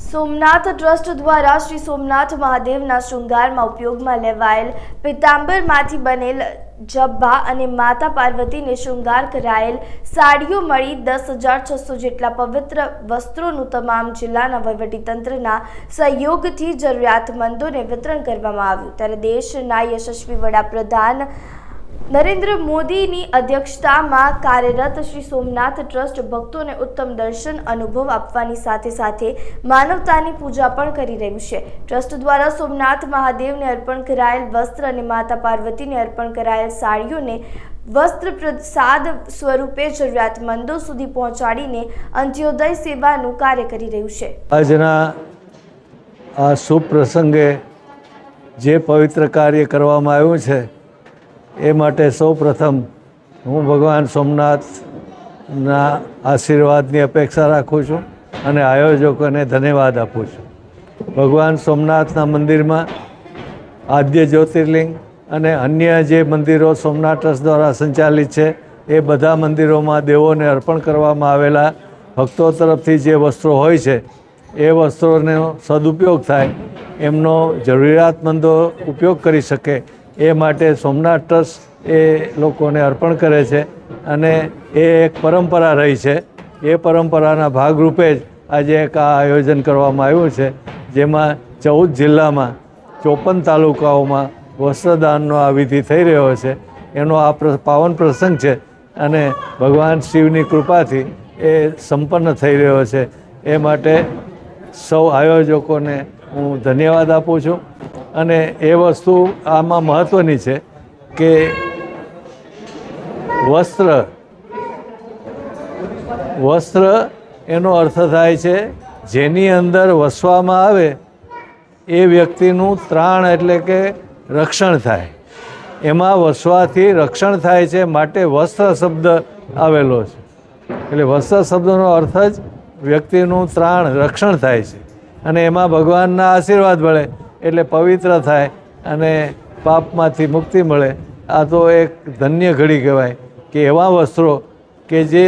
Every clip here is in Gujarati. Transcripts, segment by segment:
સોમનાથ ટ્રસ્ટ દ્વારા શ્રી સોમનાથ મહાદેવના શૃંગારમાં ઉપયોગમાં લેવાયેલ પીતાંબરમાંથી બનેલ જબ્બા અને માતા પાર્વતીને શૃંગાર કરાયેલ સાડીઓ મળી 10,600 જેટલા પવિત્ર વસ્ત્રોનું તમામ જિલ્લાના વહીવટીતંત્રના સહયોગથી જરૂરિયાતમંદોને વિતરણ કરવામાં આવ્યું। ત્યારે દેશના યશસ્વી વડાપ્રધાન નરેન્દ્ર મોદીની અધ્યક્ષતામાં કાર્યરત શ્રી સોમનાથ ટ્રસ્ટ ભક્તોને ઉત્તમ દર્શન અનુભવ આપવાની સાથે સાથે માનવતાની પૂજા પણ કરી રહ્યું છે। ટ્રસ્ટ દ્વારા સોમનાથ મહાદેવને અર્પણ કરાયેલ વસ્ત્ર અને માતા પાર્વતીને અર્પણ કરાયેલ સાડીઓને વસ્ત્ર પ્રસાદ સ્વરૂપે જરૂરિયાતમંદો સુધી પહોંચાડીને અંત્યોદય સેવાનું કાર્ય કરી રહ્યું છે। આજના આ શુભ પ્રસંગે જે પવિત્ર કાર્ય કરવામાં આવ્યું છે એ માટે સૌ પ્રથમ હું ભગવાન સોમનાથના આશીર્વાદની અપેક્ષા રાખું છું અને આયોજકોને ધન્યવાદ આપું છું। ભગવાન સોમનાથના મંદિરમાં આદ્ય જ્યોતિર્લિંગ અને અન્ય જે મંદિરો સોમનાથ ટ્રસ્ટ દ્વારા સંચાલિત છે એ બધા મંદિરોમાં દેવોને અર્પણ કરવામાં આવેલા ભક્તો તરફથી જે વસ્ત્રો હોય છે એ વસ્ત્રોનો સદુપયોગ થાય, એમનો જરૂરિયાતમંદો ઉપયોગ કરી શકે એ માટે સોમનાથ ટ્રસ્ટ એ લોકોને અર્પણ કરે છે અને એ એક પરંપરા રહી છે। એ પરંપરાના ભાગરૂપે જ આજે એક આ આયોજન કરવામાં આવ્યું છે, જેમાં 14 જિલ્લામાં 54 તાલુકાઓમાં વસ્ત્રદાનનો આ વિધિ થઈ રહ્યો છે। એનો આ પાવન પ્રસંગ છે અને ભગવાન શિવની કૃપાથી એ સંપન્ન થઈ રહ્યો છે। એ માટે સૌ આયોજકોને હું ધન્યવાદ આપું છું। અને એ વસ્તુ આમાં મહત્ત્વની છે કે વસ્ત્ર એનો અર્થ થાય છે જેની અંદર વસવામાં આવે એ વ્યક્તિનું ત્રાણ એટલે કે રક્ષણ થાય, એમાં વસવાથી રક્ષણ થાય છે માટે વસ્ત્ર શબ્દ આવેલો છે। એટલે વસ્ત્ર શબ્દનો અર્થ જ વ્યક્તિનું ત્રાણ રક્ષણ થાય છે અને એમાં ભગવાનના આશીર્વાદ મળે એટલે પવિત્ર થાય અને પાપમાંથી મુક્તિ મળે। આ તો એક ધન્ય ઘડી કહેવાય કે એવા વસ્ત્રો કે જે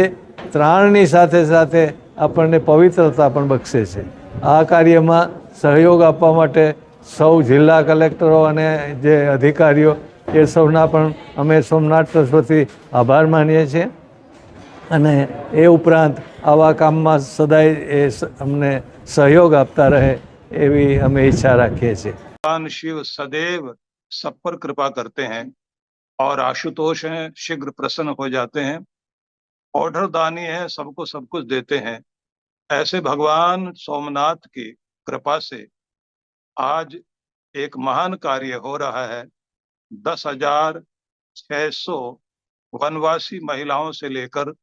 ત્રાણની સાથે સાથે આપણને પવિત્રતા પણ બક્ષે છે। આ કાર્યમાં સહયોગ આપવા માટે સૌ જિલ્લા કલેક્ટરો અને જે અધિકારીઓ એ સૌના પણ અમે સોમનાથ ટ્રસ્ટ વતી આભાર માનીએ છીએ અને એ ઉપરાંત આવા કામમાં સદાય એ અમને સહયોગ આપતા રહે એવી અમે इच्छा रखिए છીએ। भगवान शिव सदैव सब पर कृपा करते हैं और आशुतोष हैं, शीघ्र प्रसन्न हो जाते हैं, ऑर्डर दानी है, सबको सब कुछ देते हैं। ऐसे भगवान सोमनाथ की कृपा से आज एक महान कार्य हो रहा है। 10,600 वनवासी महिलाओं से लेकर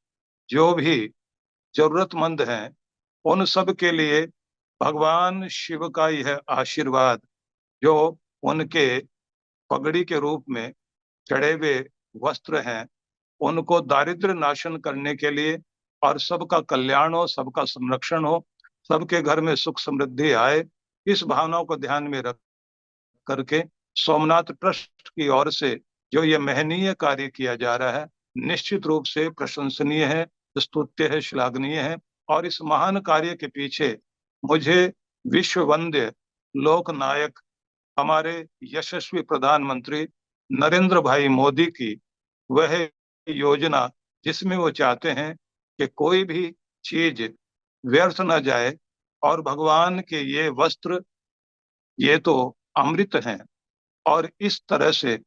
जो भी जरूरतमंद हैं उन सब के लिए भगवान शिव का यह आशीर्वाद जो उनके पगड़ी के रूप में चढ़े हुए वस्त्र हैं उनको दारिद्र्य नाशन करने के लिए और सबका कल्याण हो, सबका संरक्षण हो, सबके घर में सुख समृद्धि आए, इस भावना को ध्यान में रख करके सोमनाथ ट्रस्ट की ओर से जो ये महनीय कार्य किया जा रहा है निश्चित रूप से प्रशंसनीय है, स्तुत्य है, श्लाघनीय है। और इस महान कार्य के पीछे मुझे विश्व वंद्य लोक नायक हमारे यशस्वी प्रधानमंत्री नरेंद्र भाई मोदी की वह योजना जिसमें वो चाहते हैं कि कोई भी चीज व्यर्थ न जाए और भगवान के ये वस्त्र ये तो अमृत हैं और इस तरह से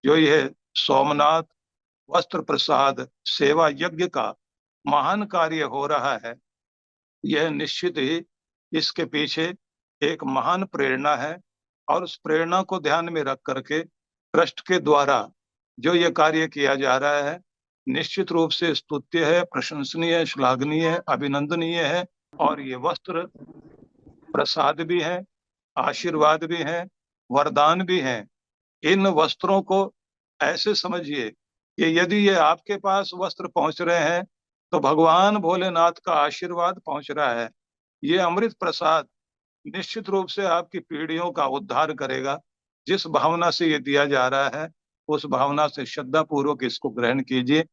जो यह सोमनाथ वस्त्र प्रसाद सेवा यज्ञ का महान कार्य हो रहा है, यह निश्चित ही इसके पीछे एक महान प्रेरणा है और उस प्रेरणा को ध्यान में रख करके ट्रस्ट के द्वारा जो ये कार्य किया जा रहा है निश्चित रूप से स्तुत्य है, प्रशंसनीय है, श्लाघनीय है, अभिनंदनीय है। और ये वस्त्र प्रसाद भी है, आशीर्वाद भी है, वरदान भी है। इन वस्त्रों को ऐसे समझिए कि यदि ये आपके पास वस्त्र पहुंच रहे हैं तो भगवान भोलेनाथ का आशीर्वाद पहुंच रहा है। ये अमृत प्रसाद निश्चित रूप से आपकी पीढ़ियों का उद्धार करेगा। जिस भावना से ये दिया जा रहा है उस भावना से श्रद्धा पूर्वक इसको ग्रहण कीजिए।